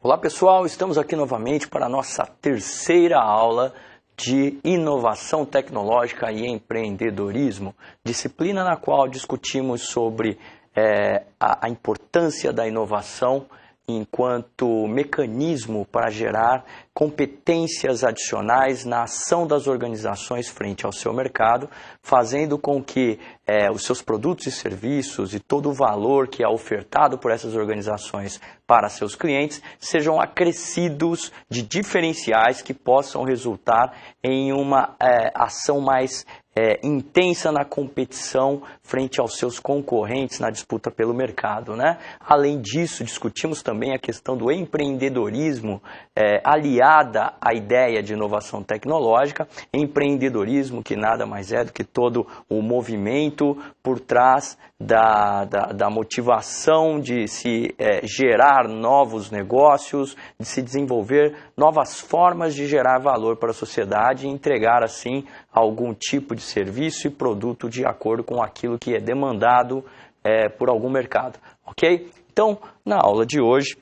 Olá pessoal, estamos aqui novamente para a nossa terceira aula de inovação tecnológica e empreendedorismo, disciplina na qual discutimos sobre a importância da inovação enquanto mecanismo para gerar competências adicionais na ação das organizações frente ao seu mercado, fazendo com que os seus produtos e serviços e todo o valor que é ofertado por essas organizações para seus clientes sejam acrescidos de diferenciais que possam resultar em uma ação mais intensa na competição frente aos seus concorrentes na disputa pelo mercado, né? Além disso, discutimos também a questão do empreendedorismo aliada à ideia de inovação tecnológica, empreendedorismo que nada mais é do que todo o movimento por trás da motivação de se gerar novos negócios, de se desenvolver novas formas de gerar valor para a sociedade e entregar assim algum tipo de serviço e produto de acordo com aquilo que é demandado por algum mercado, ok? Então, na aula de hoje,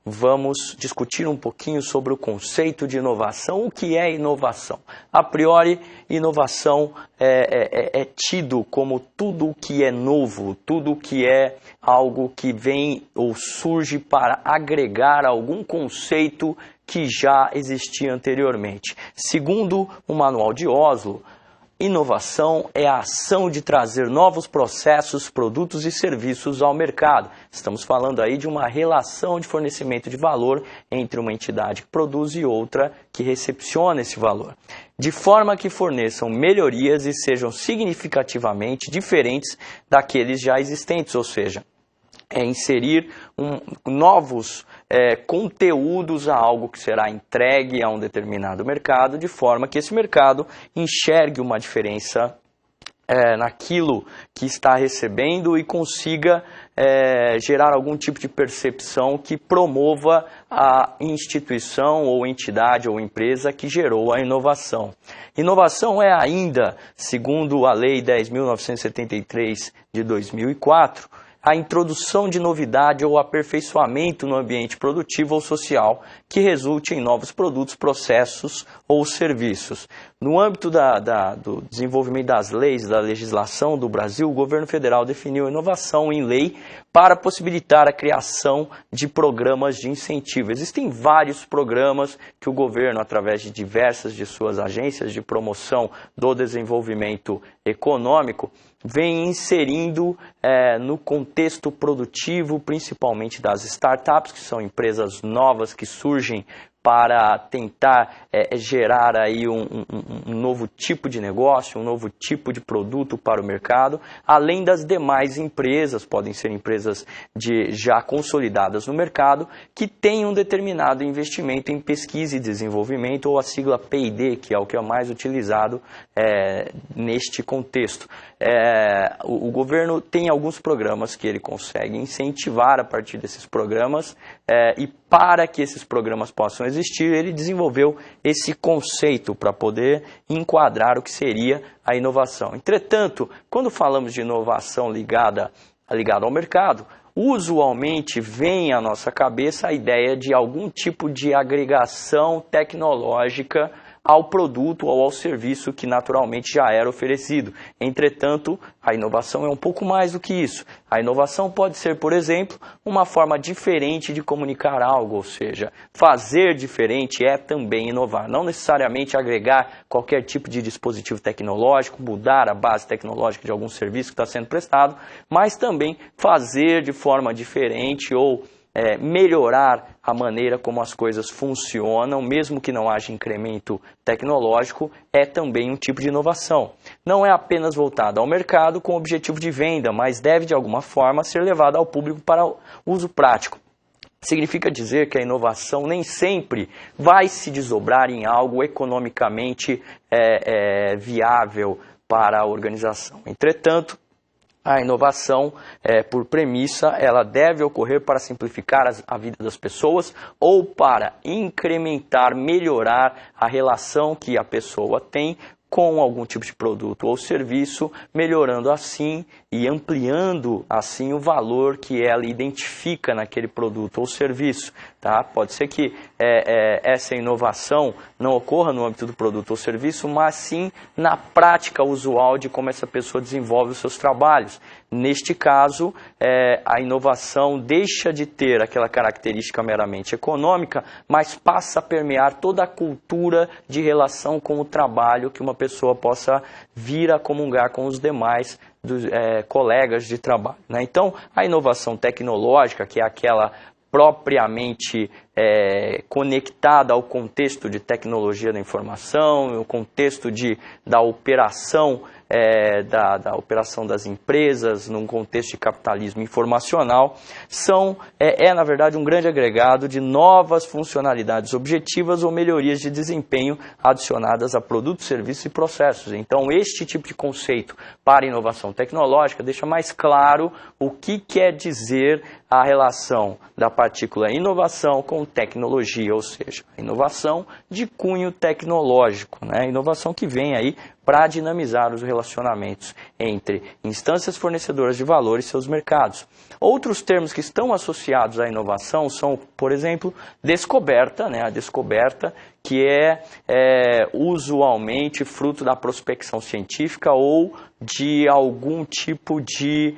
vamos discutir um pouquinho sobre o conceito de inovação. O que é inovação? A priori, inovação é tido como tudo o que é novo, tudo o que é algo que vem ou surge para agregar algum conceito que já existia anteriormente. Segundo o Manual de Oslo, inovação é a ação de trazer novos processos, produtos e serviços ao mercado. Estamos falando aí de uma relação de fornecimento de valor entre uma entidade que produz e outra que recepciona esse valor, de forma que forneçam melhorias e sejam significativamente diferentes daqueles já existentes, ou seja, inserir novos conteúdos a algo que será entregue a um determinado mercado, de forma que esse mercado enxergue uma diferença naquilo que está recebendo e consiga gerar algum tipo de percepção que promova a instituição ou entidade ou empresa que gerou a inovação. Inovação é ainda, segundo a Lei 10.973 de 2004, a introdução de novidade ou aperfeiçoamento no ambiente produtivo ou social que resulte em novos produtos, processos ou serviços. No âmbito do desenvolvimento das leis, da legislação do Brasil, o governo federal definiu a inovação em lei para possibilitar a criação de programas de incentivo. Existem vários programas que o governo, através de diversas de suas agências de promoção do desenvolvimento econômico, vem inserindo no contexto produtivo, principalmente das startups, que são empresas novas que surgem para tentar gerar aí um novo tipo de negócio, um novo tipo de produto para o mercado, além das demais empresas, podem ser empresas já consolidadas no mercado, que têm um determinado investimento em pesquisa e desenvolvimento, ou a sigla P&D, que é o que é mais utilizado neste contexto. O governo tem alguns programas que ele consegue incentivar a partir desses programas e para que esses programas possam existir, ele desenvolveu esse conceito para poder enquadrar o que seria a inovação. Entretanto, quando falamos de inovação ligada ao mercado, usualmente vem à nossa cabeça a ideia de algum tipo de agregação tecnológica ao produto ou ao serviço que naturalmente já era oferecido. Entretanto, a inovação é um pouco mais do que isso. A inovação pode ser, por exemplo, uma forma diferente de comunicar algo, ou seja, fazer diferente é também inovar. Não necessariamente agregar qualquer tipo de dispositivo tecnológico, mudar a base tecnológica de algum serviço que está sendo prestado, mas também fazer de forma diferente ou melhorar a maneira como as coisas funcionam, mesmo que não haja incremento tecnológico, é também um tipo de inovação. Não é apenas voltada ao mercado com o objetivo de venda, mas deve de alguma forma ser levada ao público para uso prático. Significa dizer que a inovação nem sempre vai se desdobrar em algo economicamente viável para a organização. Entretanto, a inovação, por premissa, ela deve ocorrer para simplificar a vida das pessoas ou para incrementar, melhorar a relação que a pessoa tem com algum tipo de produto ou serviço, melhorando assim e ampliando assim o valor que ela identifica naquele produto ou serviço. Tá? Pode ser que essa inovação não ocorra no âmbito do produto ou serviço, mas sim na prática usual de como essa pessoa desenvolve os seus trabalhos. Neste caso, a inovação deixa de ter aquela característica meramente econômica, mas passa a permear toda a cultura de relação com o trabalho que uma pessoa possa vir a comungar com os demais colegas de trabalho. Né? Então, a inovação tecnológica, que é aquela propriamente conectada ao contexto de tecnologia da informação, o contexto da operação, da operação das empresas, num contexto de capitalismo informacional, na verdade, um grande agregado de novas funcionalidades objetivas ou melhorias de desempenho adicionadas a produtos, serviços e processos. Então, este tipo de conceito para inovação tecnológica deixa mais claro o que quer dizer a relação da partícula inovação com tecnologia, ou seja, a inovação de cunho tecnológico, né? Inovação que vem aí para dinamizar os relacionamentos entre instâncias fornecedoras de valor e seus mercados. Outros termos que estão associados à inovação são, por exemplo, descoberta, né? A descoberta que é usualmente fruto da prospecção científica ou de algum tipo de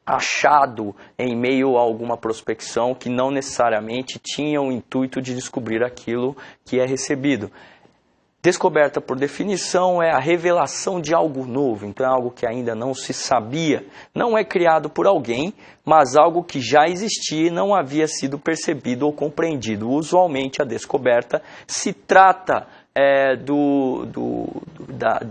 achado em meio a alguma prospecção que não necessariamente tinha o intuito de descobrir aquilo que é recebido. Descoberta, por definição, é a revelação de algo novo, então é algo que ainda não se sabia. Não é criado por alguém, mas algo que já existia e não havia sido percebido ou compreendido. Usualmente, a descoberta se trata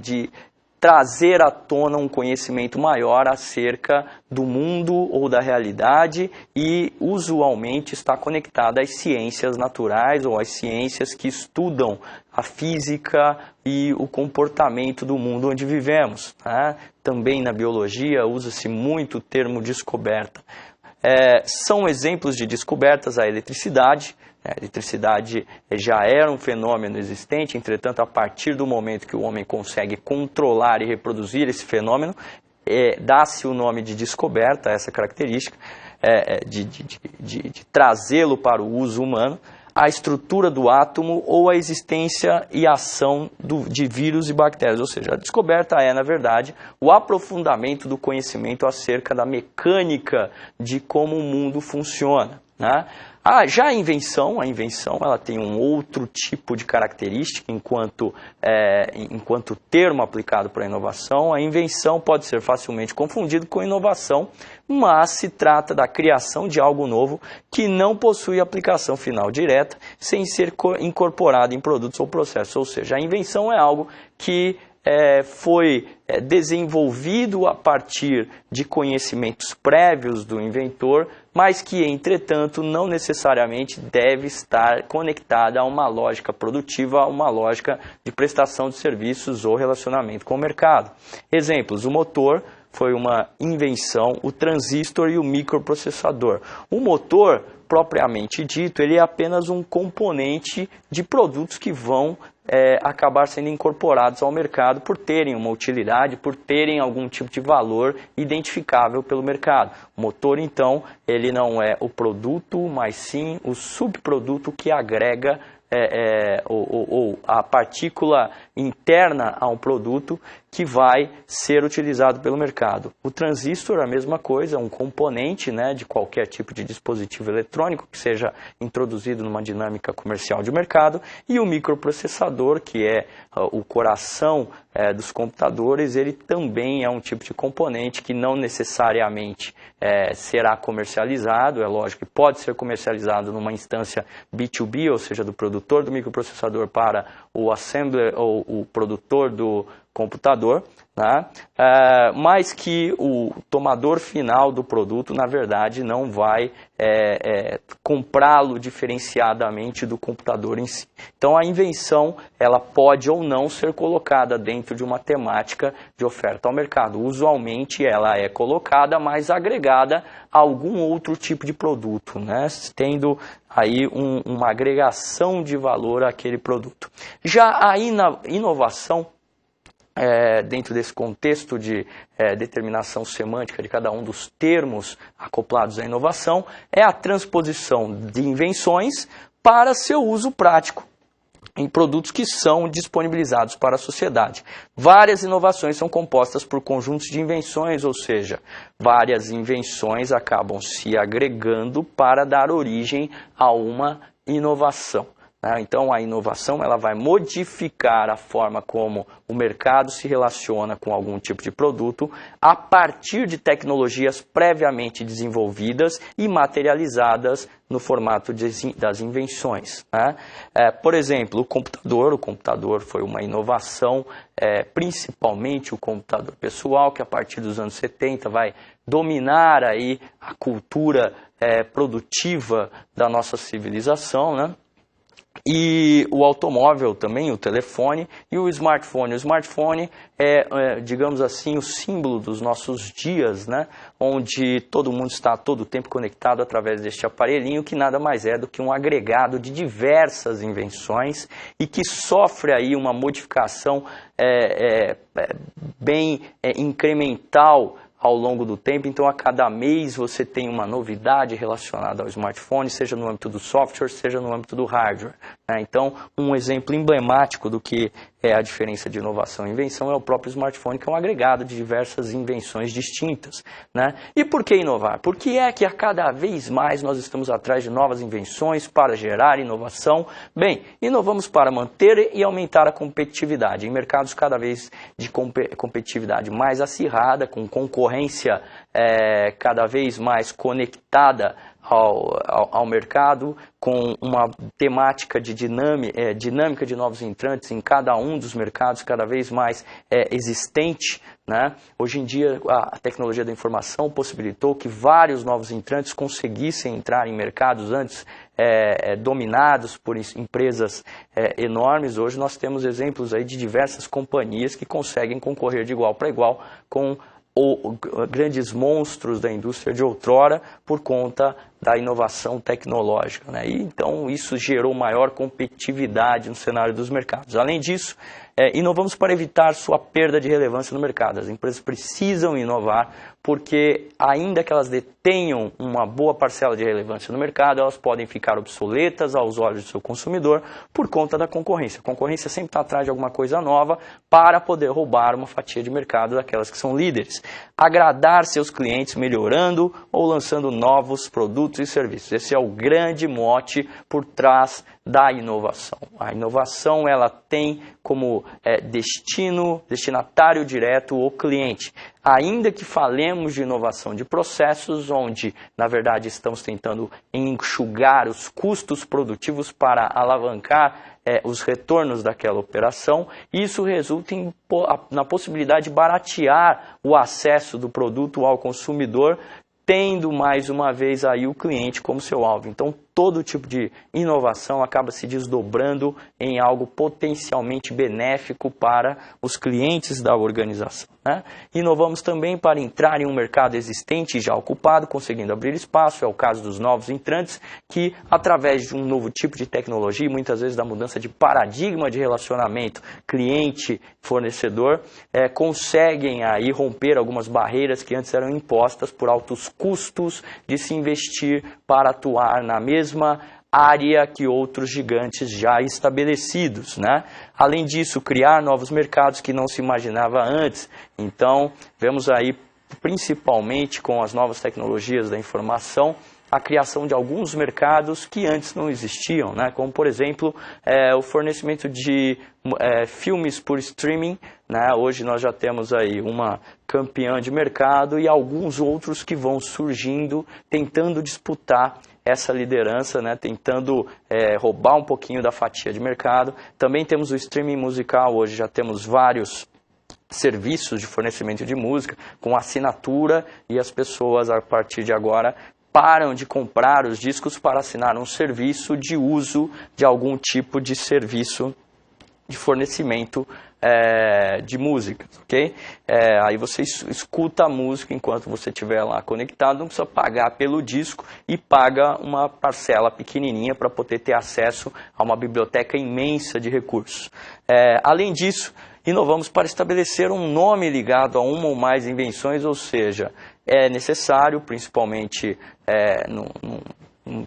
de trazer à tona um conhecimento maior acerca do mundo ou da realidade e usualmente está conectada às ciências naturais ou às ciências que estudam a física e o comportamento do mundo onde vivemos. Tá? Também na biologia usa-se muito o termo descoberta. São exemplos de descobertas a eletricidade. A eletricidade já era um fenômeno existente, entretanto, a partir do momento que o homem consegue controlar e reproduzir esse fenômeno, dá-se o nome de descoberta, essa característica, de trazê-lo para o uso humano, a estrutura do átomo ou a existência e ação de vírus e bactérias. Ou seja, a descoberta na verdade, o aprofundamento do conhecimento acerca da mecânica de como o mundo funciona. Né? Já a invenção ela tem um outro tipo de característica enquanto termo aplicado para a inovação. A invenção pode ser facilmente confundido com inovação, mas se trata da criação de algo novo que não possui aplicação final direta, sem ser incorporado em produtos ou processos. Ou seja, a invenção é algo que foi desenvolvido a partir de conhecimentos prévios do inventor, mas que, entretanto, não necessariamente deve estar conectada a uma lógica produtiva, a uma lógica de prestação de serviços ou relacionamento com o mercado. Exemplos: o motor foi uma invenção, o transistor e o microprocessador. O motor, propriamente dito, ele é apenas um componente de produtos que vão acabar sendo incorporados ao mercado por terem uma utilidade, por terem algum tipo de valor identificável pelo mercado. O motor, então, ele não é o produto, mas sim o subproduto que agrega ou a partícula interna a um produto que vai ser utilizado pelo mercado. O transistor é a mesma coisa, um componente, né, de qualquer tipo de dispositivo eletrônico que seja introduzido numa dinâmica comercial de mercado, e o microprocessador, que é o coração dos computadores, ele também é um tipo de componente que não necessariamente será comercializado. É lógico que pode ser comercializado numa instância B2B, ou seja, do produtor do microprocessador para o assembler ou o produtor do computador, né? Mas que o tomador final do produto, na verdade, não vai comprá-lo diferenciadamente do computador em si. Então, a invenção, ela pode ou não ser colocada dentro de uma temática de oferta ao mercado. Usualmente, ela é colocada, mas agregada a algum outro tipo de produto, né? Tendo aí uma agregação de valor àquele produto. Já a inovação, dentro desse contexto de determinação semântica de cada um dos termos acoplados à inovação, é a transposição de invenções para seu uso prático em produtos que são disponibilizados para a sociedade. Várias inovações são compostas por conjuntos de invenções, ou seja, várias invenções acabam se agregando para dar origem a uma inovação. Então, a inovação ela vai modificar a forma como o mercado se relaciona com algum tipo de produto a partir de tecnologias previamente desenvolvidas e materializadas no formato das invenções. Por exemplo, o computador foi uma inovação, principalmente o computador pessoal, que a partir dos anos 70 vai dominar aí a cultura produtiva da nossa civilização, né? E o automóvel também, o telefone e o smartphone. O smartphone digamos assim, o símbolo dos nossos dias, né? Onde todo mundo está todo o tempo conectado através deste aparelhinho, que nada mais é do que um agregado de diversas invenções e que sofre aí uma modificação bem incremental ao longo do tempo. Então, a cada mês você tem uma novidade relacionada ao smartphone, seja no âmbito do software, seja no âmbito do hardware. Então, um exemplo emblemático do que é a diferença de inovação e invenção é o próprio smartphone, que é um agregado de diversas invenções distintas. E por que inovar? Porque é que a cada vez mais nós estamos atrás de novas invenções para gerar inovação. Bem, inovamos para manter e aumentar a competitividade em mercados cada vez de competitividade mais acirrada, com concorrência cada vez mais conectada ao mercado, com uma temática de dinâmica de novos entrantes em cada um dos mercados cada vez mais existente. Hoje em dia, a tecnologia da informação possibilitou que vários novos entrantes conseguissem entrar em mercados antes dominados por empresas enormes. Hoje nós temos exemplos aí de diversas companhias que conseguem concorrer de igual para igual com grandes monstros da indústria de outrora por conta da inovação tecnológica. E então isso gerou maior competitividade no cenário dos mercados. Além disso, inovamos para evitar sua perda de relevância no mercado. As empresas precisam inovar porque, ainda que elas detenham uma boa parcela de relevância no mercado, elas podem ficar obsoletas aos olhos do seu consumidor por conta da concorrência. A concorrência sempre está atrás de alguma coisa nova para poder roubar uma fatia de mercado daquelas que são líderes. Agradar seus clientes melhorando ou lançando novos produtos e serviços. Esse é o grande mote por trás da inovação. A inovação ela tem como destinatário direto o cliente. Ainda que falemos de inovação de processos, onde, na verdade, estamos tentando enxugar os custos produtivos para alavancar os retornos daquela operação, isso resulta na possibilidade de baratear o acesso do produto ao consumidor, tendo mais uma vez aí o cliente como seu alvo. Então, todo tipo de inovação acaba se desdobrando em algo potencialmente benéfico para os clientes da organização. Inovamos também para entrar em um mercado existente já ocupado, conseguindo abrir espaço. É o caso dos novos entrantes que, através de um novo tipo de tecnologia e muitas vezes da mudança de paradigma de relacionamento cliente-fornecedor, conseguem aí romper algumas barreiras que antes eram impostas por altos custos de se investir para atuar na mesma área que outros gigantes já estabelecidos. Além disso, criar novos mercados que não se imaginava antes. Então, vemos aí, principalmente com as novas tecnologias da informação, a criação de alguns mercados que antes não existiam, como, por exemplo, o fornecimento de filmes por streaming. Hoje nós já temos aí uma campeã de mercado e alguns outros que vão surgindo, tentando disputar essa liderança, tentando roubar um pouquinho da fatia de mercado. Também temos o streaming musical. Hoje já temos vários serviços de fornecimento de música com assinatura, e as pessoas a partir de agora param de comprar os discos para assinar um serviço de uso de algum tipo de serviço de fornecimento de música, ok? Aí você escuta a música enquanto você estiver lá conectado, não precisa pagar pelo disco e paga uma parcela pequenininha para poder ter acesso a uma biblioteca imensa de recursos. Além disso, inovamos para estabelecer um nome ligado a uma ou mais invenções, ou seja, é necessário, principalmente no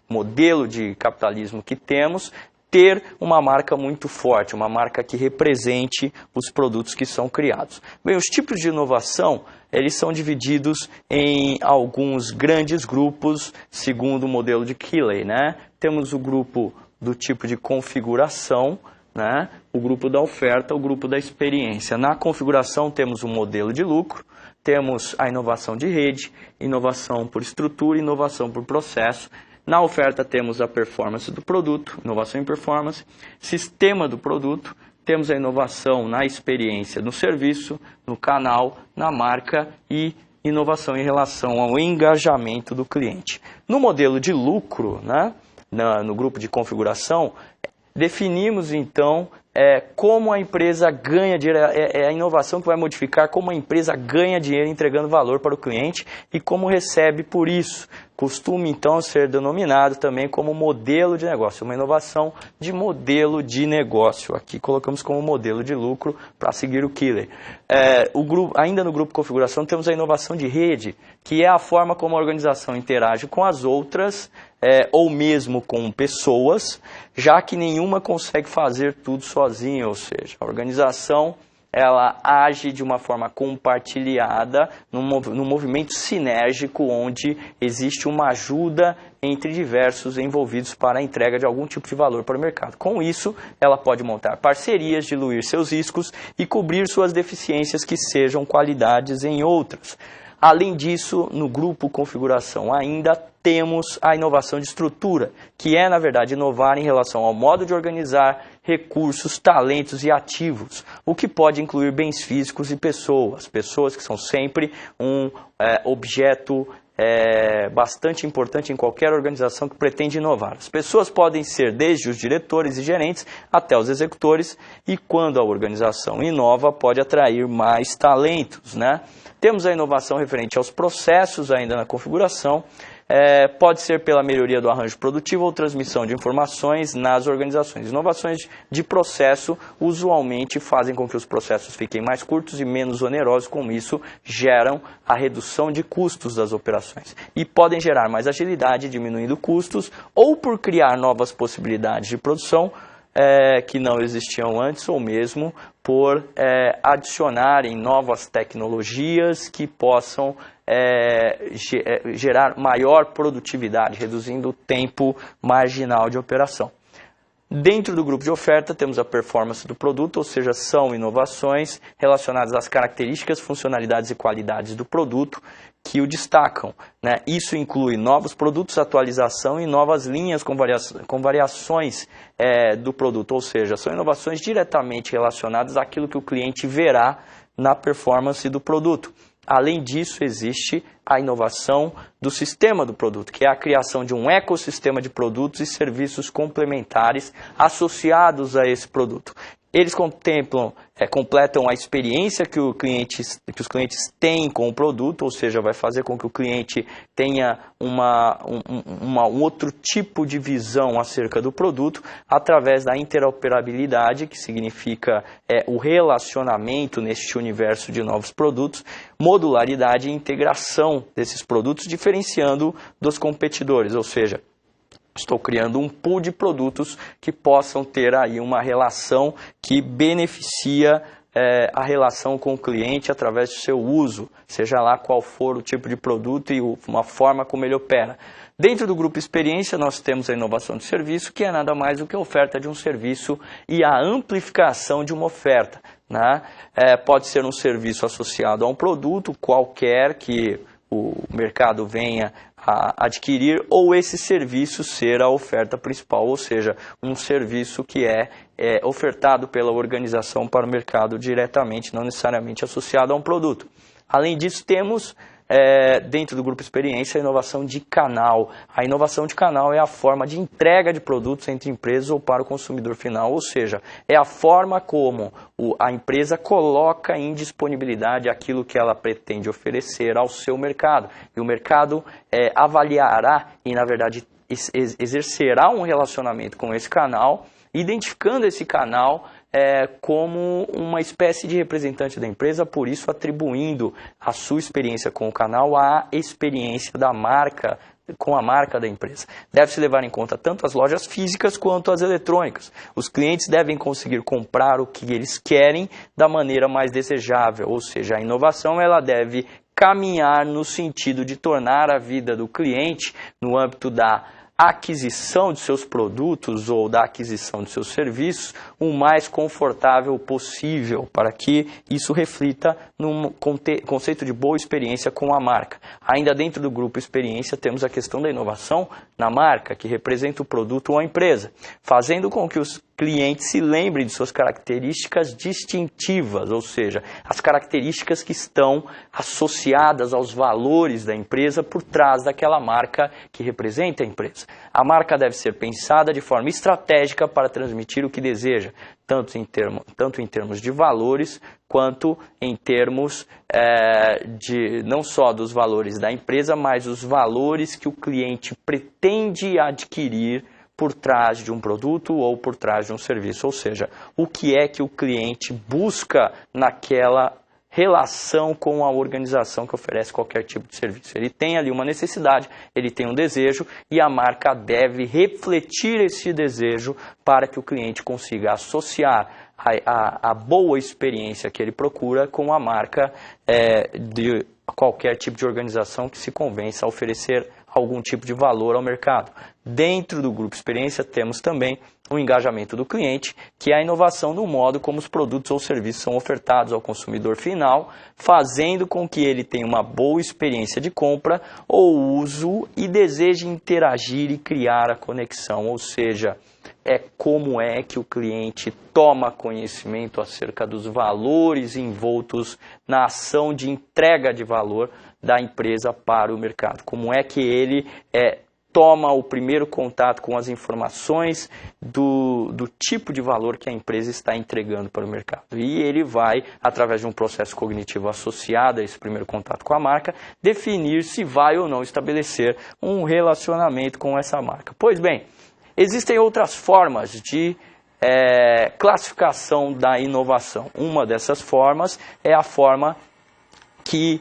modelo de capitalismo que temos, ter uma marca muito forte, uma marca que represente os produtos que são criados. Bem, os tipos de inovação, eles são divididos em alguns grandes grupos, segundo o modelo de Keeley, né? Temos o grupo do tipo de configuração, né? O grupo da oferta, o grupo da experiência. Na configuração temos o modelo de lucro, temos a inovação de rede, inovação por estrutura, inovação por processo. Na oferta temos a performance do produto, inovação em performance, sistema do produto, temos a inovação na experiência, no serviço, no canal, na marca e inovação em relação ao engajamento do cliente. No modelo de lucro, né, no grupo de configuração, definimos então como a empresa ganha dinheiro, é a inovação que vai modificar como a empresa ganha dinheiro entregando valor para o cliente e como recebe por isso. Costuma então ser denominado também como modelo de negócio, uma inovação de modelo de negócio. Aqui colocamos como modelo de lucro para seguir o Keeley. Ainda no grupo configuração temos a inovação de rede, que é a forma como a organização interage com as outras, ou mesmo com pessoas, já que nenhuma consegue fazer tudo sozinha, ou seja, a organização ela age de uma forma compartilhada, num movimento sinérgico, onde existe uma ajuda entre diversos envolvidos para a entrega de algum tipo de valor para o mercado. Com isso, ela pode montar parcerias, diluir seus riscos e cobrir suas deficiências que sejam qualidades em outras. Além disso, no grupo configuração ainda temos a inovação de estrutura, que é, na verdade, inovar em relação ao modo de organizar recursos, talentos e ativos, o que pode incluir bens físicos e pessoas. Pessoas que são sempre um objeto bastante importante em qualquer organização que pretende inovar. As pessoas podem ser desde os diretores e gerentes até os executores, e quando a organização inova, pode atrair mais talentos, né? Temos a inovação referente aos processos ainda na configuração, pode ser pela melhoria do arranjo produtivo ou transmissão de informações nas organizações. Inovações de processo usualmente fazem com que os processos fiquem mais curtos e menos onerosos, com isso geram a redução de custos das operações. E podem gerar mais agilidade, diminuindo custos, ou por criar novas possibilidades de produção que não existiam antes, ou mesmo por adicionarem novas tecnologias que possam gerar maior produtividade, reduzindo o tempo marginal de operação. Dentro do grupo de oferta temos a performance do produto, ou seja, são inovações relacionadas às características, funcionalidades e qualidades do produto que o destacam, né? Isso inclui novos produtos, atualização e novas linhas com variações do produto, ou seja, são inovações diretamente relacionadas àquilo que o cliente verá na performance do produto. Além disso, existe a inovação do sistema do produto, que é a criação de um ecossistema de produtos e serviços complementares associados a esse produto. Eles completam a experiência que os clientes têm com o produto, ou seja, vai fazer com que o cliente tenha um outro tipo de visão acerca do produto, através da interoperabilidade, que significa o relacionamento neste universo de novos produtos, modularidade e integração desses produtos, diferenciando dos competidores, ou seja, estou criando um pool de produtos que possam ter aí uma relação que beneficia a relação com o cliente através do seu uso, seja lá qual for o tipo de produto e uma forma como ele opera. Dentro do grupo experiência nós temos a inovação de serviço, que é nada mais do que a oferta de um serviço e a amplificação de uma oferta, né? Pode ser um serviço associado a um produto qualquer que o mercado venha a adquirir, ou esse serviço ser a oferta principal, ou seja, um serviço que é ofertado pela organização para o mercado diretamente, não necessariamente associado a um produto. Além disso, temos dentro do Grupo Experiência a inovação de canal. A inovação de canal é a forma de entrega de produtos entre empresas ou para o consumidor final, ou seja, é a forma como a empresa coloca em disponibilidade aquilo que ela pretende oferecer ao seu mercado. E o mercado avaliará e, na verdade, exercerá um relacionamento com esse canal, identificando esse canal como uma espécie de representante da empresa, por isso atribuindo a sua experiência com o canal à experiência da marca, com a marca da empresa. Deve-se levar em conta tanto as lojas físicas quanto as eletrônicas. Os clientes devem conseguir comprar o que eles querem da maneira mais desejável, ou seja, a inovação ela deve caminhar no sentido de tornar a vida do cliente, no âmbito da aquisição de seus produtos ou da aquisição de seus serviços, o mais confortável possível, para que isso reflita num conceito de boa experiência com a marca. Ainda dentro do Grupo Experiência temos a questão da inovação na marca, que representa o produto ou a empresa, fazendo com que os clientes se lembrem de suas características distintivas, ou seja, as características que estão associadas aos valores da empresa por trás daquela marca que representa a empresa. A marca deve ser pensada de forma estratégica para transmitir o que deseja, tanto em termos de valores, quanto em termos não só dos valores da empresa, mas os valores que o cliente pretende adquirir por trás de um produto ou por trás de um serviço, ou seja, o que é que o cliente busca naquela relação com a organização que oferece qualquer tipo de serviço. Ele tem ali uma necessidade, ele tem um desejo e a marca deve refletir esse desejo para que o cliente consiga associar a boa experiência que ele procura com a marca de qualquer tipo de organização que se convença a oferecer algum tipo de valor ao mercado. Dentro do Grupo Experiência temos também o engajamento do cliente, que é a inovação no modo como os produtos ou serviços são ofertados ao consumidor final, fazendo com que ele tenha uma boa experiência de compra ou uso e deseje interagir e criar a conexão, ou seja, como é que o cliente toma conhecimento acerca dos valores envoltos na ação de entrega de valor da empresa para o mercado. Como é que ele toma o primeiro contato com as informações do tipo de valor que a empresa está entregando para o mercado. E ele vai, através de um processo cognitivo associado a esse primeiro contato com a marca, definir se vai ou não estabelecer um relacionamento com essa marca. Pois bem, existem outras formas de classificação da inovação. Uma dessas formas é a forma que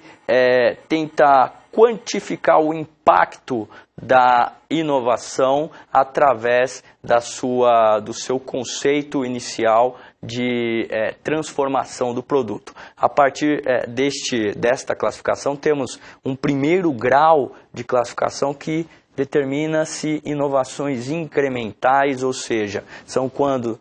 tenta quantificar o impacto da inovação através do seu conceito inicial de transformação do produto. A partir desta classificação, temos um primeiro grau de classificação que determina-se inovações incrementais, ou seja, são quando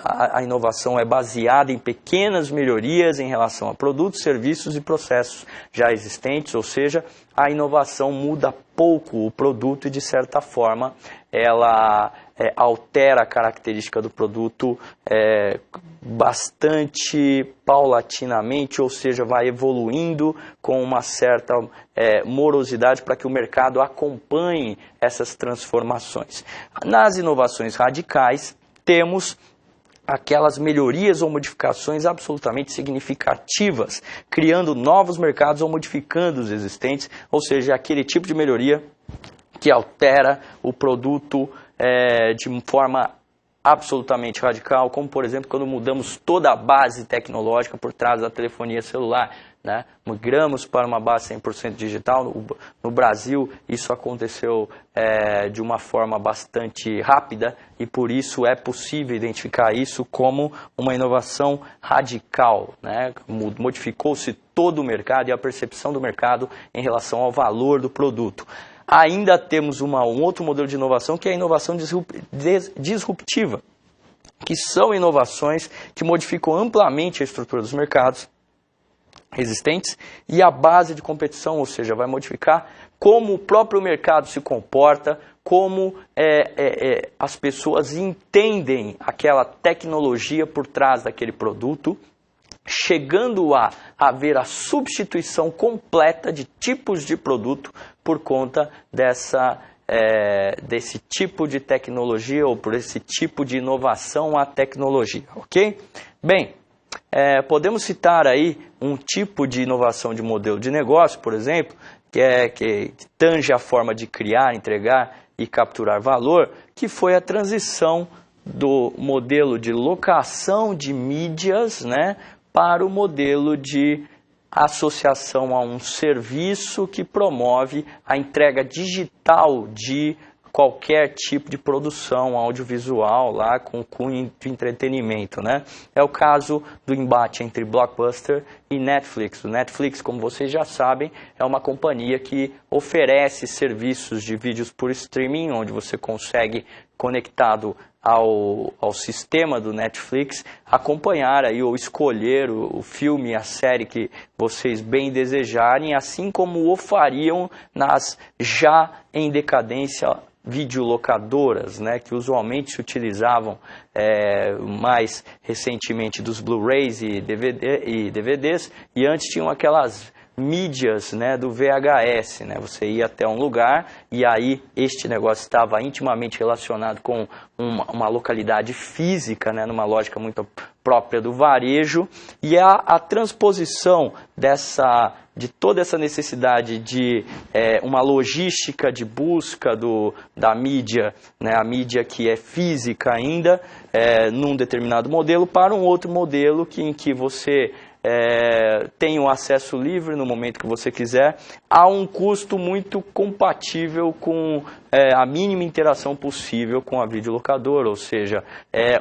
a inovação é baseada em pequenas melhorias em relação a produtos, serviços e processos já existentes, ou seja, a inovação muda pouco o produto e, de certa forma, ela altera a característica do produto bastante paulatinamente, ou seja, vai evoluindo com uma certa morosidade para que o mercado acompanhe essas transformações. Nas inovações radicais, temos aquelas melhorias ou modificações absolutamente significativas, criando novos mercados ou modificando os existentes, ou seja, aquele tipo de melhoria que altera o produto de forma absolutamente radical, como por exemplo quando mudamos toda a base tecnológica por trás da telefonia celular, né? Migramos para uma base 100% digital. No Brasil isso aconteceu de uma forma bastante rápida e por isso é possível identificar isso como uma inovação radical, né? Modificou-se todo o mercado e a percepção do mercado em relação ao valor do produto. Ainda temos um outro modelo de inovação que é a inovação disruptiva, que são inovações que modificam amplamente a estrutura dos mercados, existentes, e a base de competição, ou seja, vai modificar como o próprio mercado se comporta, como as pessoas entendem aquela tecnologia por trás daquele produto, chegando a haver a substituição completa de tipos de produto por conta desse tipo de tecnologia ou por esse tipo de inovação à tecnologia, ok? Bem, podemos citar aí um tipo de inovação de modelo de negócio, por exemplo, que tange a forma de criar, entregar e capturar valor, que foi a transição do modelo de locação de mídias, né, para o modelo de associação a um serviço que promove a entrega digital de qualquer tipo de produção audiovisual lá com cunho de entretenimento, né? É o caso do embate entre Blockbuster e Netflix. O Netflix, como vocês já sabem, é uma companhia que oferece serviços de vídeos por streaming, onde você consegue, conectado ao sistema do Netflix, acompanhar aí ou escolher o filme e a série que vocês bem desejarem, assim como o fariam nas já em decadência videolocadoras, né, que usualmente se utilizavam mais recentemente dos Blu-rays e DVDs, e antes tinham aquelas mídias, né, do VHS, né, você ia até um lugar e aí este negócio estava intimamente relacionado com uma localidade física, né, numa lógica muito própria do varejo, e a transposição de toda essa necessidade de uma logística de busca da mídia, né, a mídia que é física ainda, num determinado modelo, para um outro modelo em que você tem o acesso livre no momento que você quiser, a um custo muito compatível com a mínima interação possível com a videolocadora, ou seja,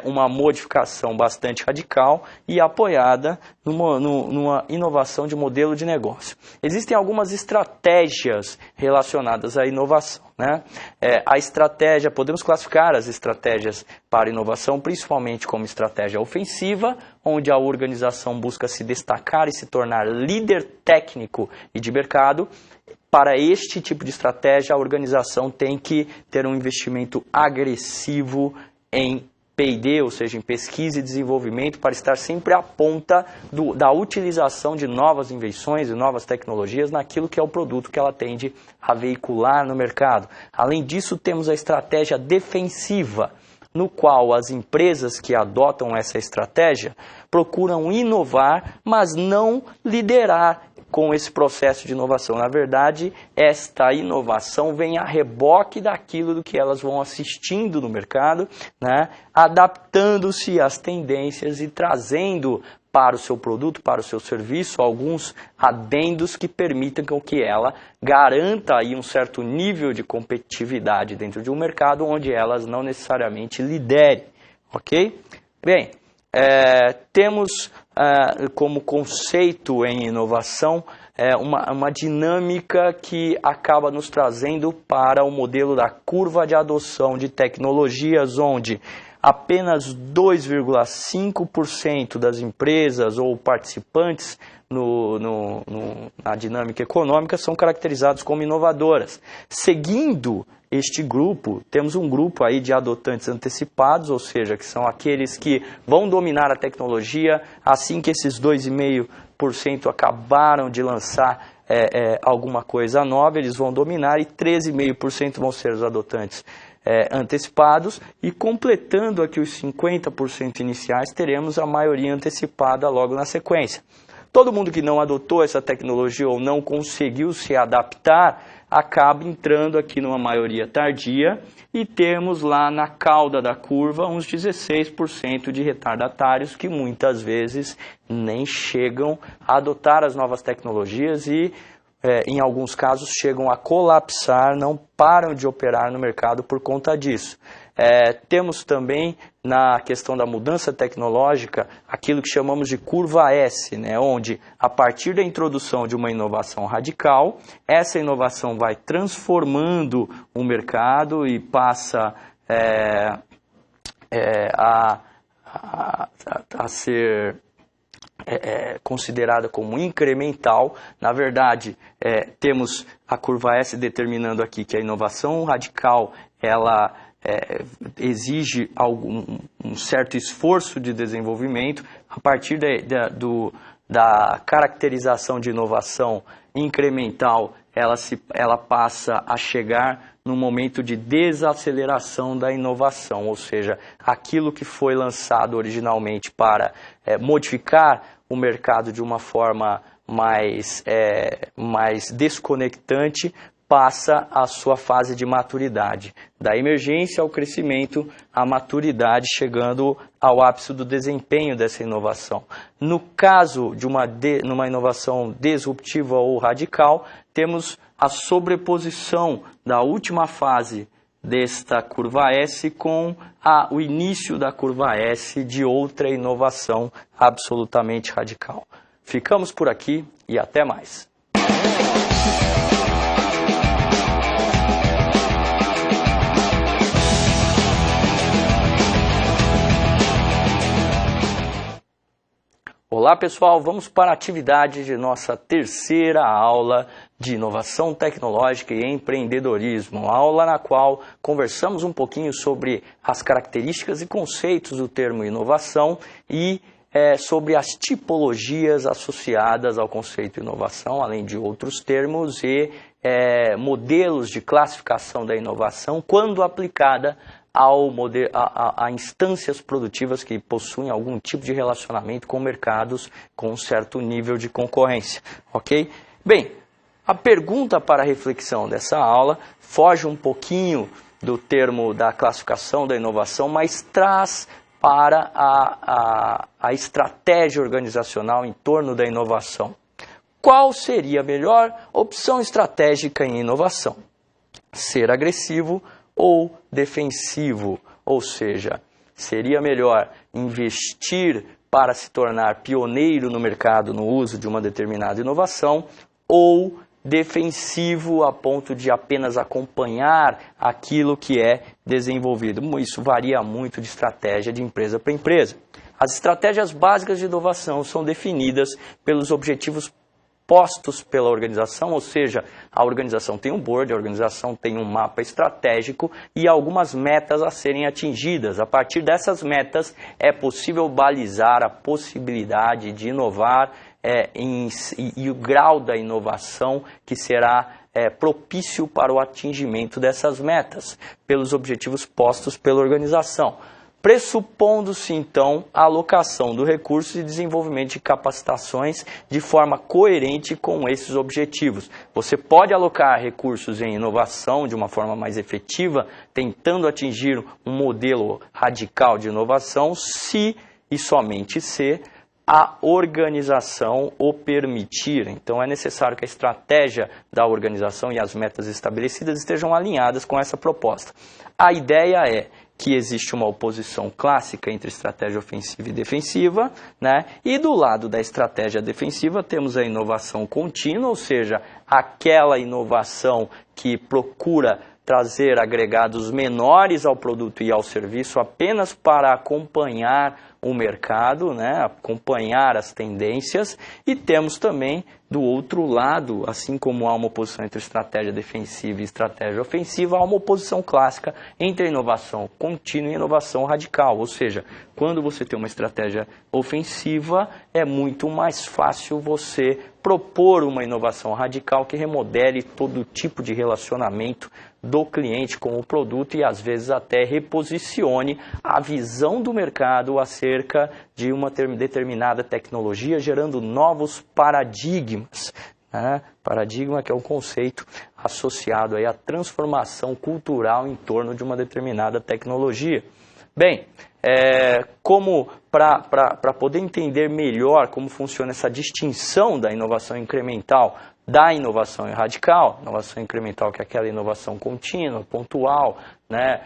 uma modificação bastante radical e apoiada numa inovação de modelo de negócio. Existem algumas estratégias relacionadas à inovação, né? A estratégia, podemos classificar as estratégias para inovação principalmente como estratégia ofensiva, onde a organização busca se destacar e se tornar líder técnico e de mercado. Para este tipo de estratégia, a organização tem que ter um investimento agressivo em P&D, ou seja, em pesquisa e desenvolvimento, para estar sempre à ponta da utilização de novas invenções e novas tecnologias naquilo que é o produto que ela tende a veicular no mercado. Além disso, temos a estratégia defensiva, no qual as empresas que adotam essa estratégia procuram inovar, mas não liderar com esse processo de inovação. Na verdade, esta inovação vem a reboque daquilo do que elas vão assistindo no mercado, né? Adaptando-se às tendências e trazendo para o seu produto, para o seu serviço, alguns adendos que permitam que ela garanta aí um certo nível de competitividade dentro de um mercado onde elas não necessariamente liderem, ok? Bem, temos como conceito em inovação uma dinâmica que acaba nos trazendo para o modelo da curva de adoção de tecnologias, onde apenas 2,5% das empresas ou participantes na dinâmica econômica são caracterizados como inovadoras. Seguindo este grupo, temos um grupo aí de adotantes antecipados, ou seja, que são aqueles que vão dominar a tecnologia assim que esses 2,5% acabaram de lançar alguma coisa nova, eles vão dominar, e 13,5% vão ser os adotantes antecipados, e completando aqui os 50% iniciais, teremos a maioria antecipada logo na sequência. Todo mundo que não adotou essa tecnologia ou não conseguiu se adaptar, acaba entrando aqui numa maioria tardia, e temos lá na cauda da curva uns 16% de retardatários que muitas vezes nem chegam a adotar as novas tecnologias e, em alguns casos, chegam a colapsar, não param de operar no mercado por conta disso. Temos também, na questão da mudança tecnológica, aquilo que chamamos de curva S, né, onde, a partir da introdução de uma inovação radical, essa inovação vai transformando o mercado e passa a ser considerada como incremental. Na verdade, temos a curva S determinando aqui que a inovação radical ela exige um certo esforço de desenvolvimento. A partir da caracterização de inovação incremental, ela passa a chegar no momento de desaceleração da inovação, ou seja, aquilo que foi lançado originalmente para modificar o mercado de uma forma mais desconectante, passa a sua fase de maturidade. Da emergência ao crescimento, a maturidade chegando ao ápice do desempenho dessa inovação. No caso de numa inovação disruptiva ou radical, temos a sobreposição da última fase desta curva S com o início da curva S de outra inovação absolutamente radical. Ficamos por aqui e até mais. Olá pessoal, vamos para a atividade de nossa terceira aula de inovação tecnológica e empreendedorismo, aula na qual conversamos um pouquinho sobre as características e conceitos do termo inovação e sobre as tipologias associadas ao conceito inovação, além de outros termos e modelos de classificação da inovação quando aplicada a instâncias produtivas que possuem algum tipo de relacionamento com mercados com um certo nível de concorrência, ok? Bem, a pergunta para a reflexão dessa aula foge um pouquinho do termo da classificação da inovação, mas traz para a estratégia organizacional em torno da inovação. Qual seria a melhor opção estratégica em inovação? Ser agressivo ou defensivo, ou seja, seria melhor investir para se tornar pioneiro no mercado no uso de uma determinada inovação ou defensivo a ponto de apenas acompanhar aquilo que é desenvolvido. Isso varia muito de estratégia de empresa para empresa. As estratégias básicas de inovação são definidas pelos objetivos postos pela organização, ou seja, a organização tem um board, a organização tem um mapa estratégico e algumas metas a serem atingidas. A partir dessas metas é possível balizar a possibilidade de inovar e o grau da inovação que será propício para o atingimento dessas metas, pelos objetivos postos pela organização. Pressupondo-se, então, a alocação do recurso e desenvolvimento de capacitações de forma coerente com esses objetivos. Você pode alocar recursos em inovação de uma forma mais efetiva, tentando atingir um modelo radical de inovação, se e somente se a organização o permitir. Então é necessário que a estratégia da organização e as metas estabelecidas estejam alinhadas com essa proposta. A ideia é que existe uma oposição clássica entre estratégia ofensiva e defensiva, né? E do lado da estratégia defensiva temos a inovação contínua, ou seja, aquela inovação que procura trazer agregados menores ao produto e ao serviço apenas para acompanhar o mercado, né? Acompanhar as tendências, e temos também do outro lado, assim como há uma oposição entre estratégia defensiva e estratégia ofensiva, há uma oposição clássica entre a inovação contínua e a inovação radical, ou seja, quando você tem uma estratégia ofensiva, é muito mais fácil você propor uma inovação radical que remodele todo tipo de relacionamento do cliente com o produto e às vezes até reposicione a visão do mercado acerca de uma determinada tecnologia, gerando novos paradigmas. Paradigma que é um conceito associado aí à transformação cultural em torno de uma determinada tecnologia. Bem, como para poder entender melhor como funciona essa distinção da inovação incremental da inovação radical, inovação incremental que é aquela inovação contínua, pontual, né,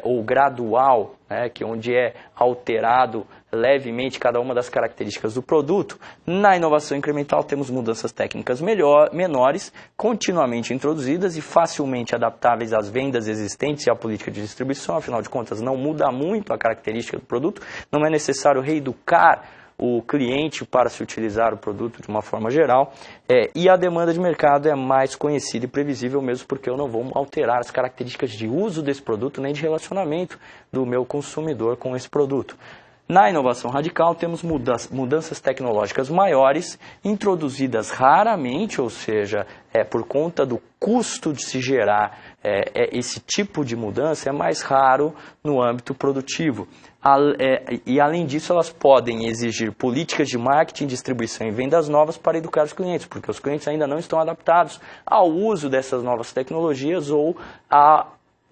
ou gradual, né, que onde é alterado levemente cada uma das características do produto. Na inovação incremental temos mudanças técnicas menores, continuamente introduzidas e facilmente adaptáveis às vendas existentes e à política de distribuição. Afinal de contas, não muda muito a característica do produto, não é necessário reeducar o cliente para se utilizar o produto de uma forma geral, e a demanda de mercado é mais conhecida e previsível mesmo porque eu não vou alterar as características de uso desse produto nem de relacionamento do meu consumidor com esse produto. Na inovação radical, temos mudanças tecnológicas maiores, introduzidas raramente, ou seja, por conta do custo de se gerar esse tipo de mudança, é mais raro no âmbito produtivo. E, além disso, elas podem exigir políticas de marketing, distribuição e vendas novas para educar os clientes, porque os clientes ainda não estão adaptados ao uso dessas novas tecnologias ou a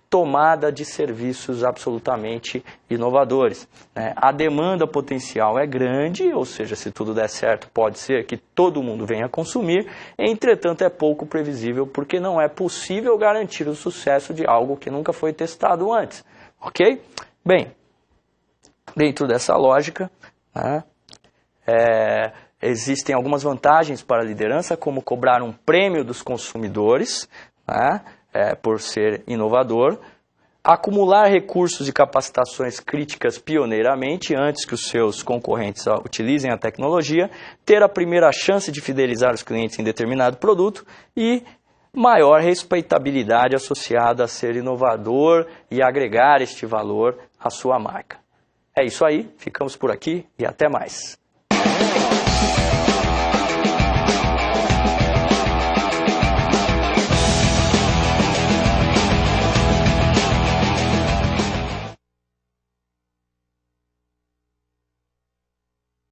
tomada de serviços absolutamente inovadores. A demanda potencial é grande, ou seja, se tudo der certo, pode ser que todo mundo venha consumir, entretanto é pouco previsível porque não é possível garantir o sucesso de algo que nunca foi testado antes. Ok? Bem, dentro dessa lógica, existem algumas vantagens para a liderança, como cobrar um prêmio dos consumidores, por ser inovador, acumular recursos e capacitações críticas pioneiramente antes que os seus concorrentes utilizem a tecnologia, ter a primeira chance de fidelizar os clientes em determinado produto e maior respeitabilidade associada a ser inovador e agregar este valor à sua marca. É isso aí, ficamos por aqui e até mais.